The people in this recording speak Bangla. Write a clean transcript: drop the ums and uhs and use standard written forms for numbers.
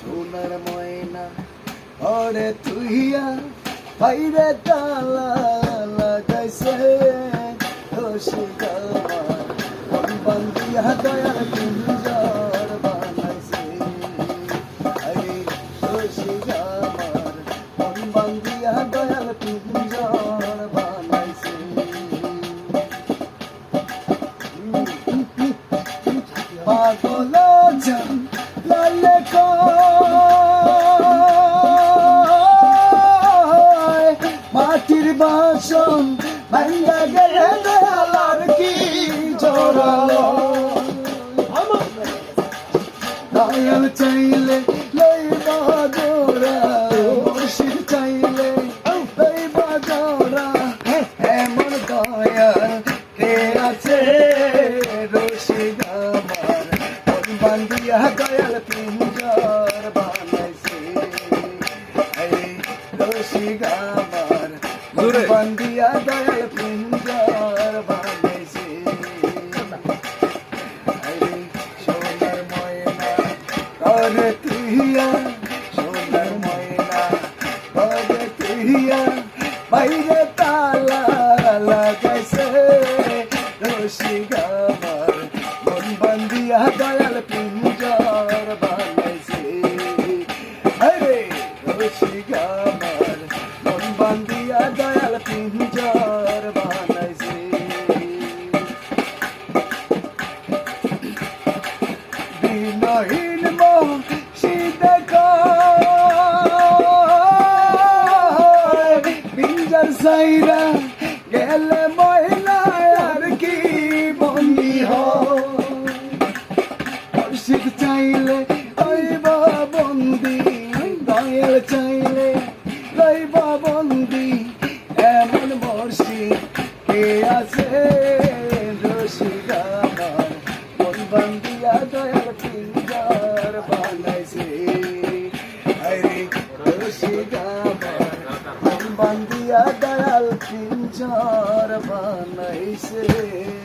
সোনার ময়না ওরে তুইয়া বাইরে তালা লাগাইছে রসিক আমার মন বান্ধিয়া দয়াল পিঞ্জর বানাইছে আরে রসিক আমার মন বান্ধিয়া দয়াল পিঞ্জর বানাইছে পাগল জান লালে মাটির বাসন ভাঙ্গা গেলে দয়ালার কি জোরালো দয়াল চাইলে লইবা জোড়া মুর্শিদ চাইলে লইবা জোড়া এমন দয়াল কে আছে রসিক আমার মন বান্ধিয়া দয়াল পিঞ্জর বানাইছে রসিক আমার মন বান্ধিয়া দয়াল পিঞ্জর বানাইছে সোনার ময়না করে তুইয়া সোনার ময়না করে তুইয়া বাইরে তালা লাগাইছে রসিক আমার মন বান্ধিয়া দয়াল পিঞ্জর বানাইছে আরে রসিক আমার মন বান্ধিয়া দয়াল পিঞ্জর বানাইছে বিনয়ীন মুর্শিদ পিঞ্জর সাইরা গেলে ময়না আর কি বন্দি মুর্শিদ চাইলে লইবা বন্দি দয়াল চাইলে লইবা বন্দি এমন মুর্শিদ কে আছে রসিক আমার মন বান্ধিয়া দয়াল পিঞ্জর বানাইছে আরে রসিক আমার মন বান্ধিয়া দয়াল পিঞ্জর বানাইছে।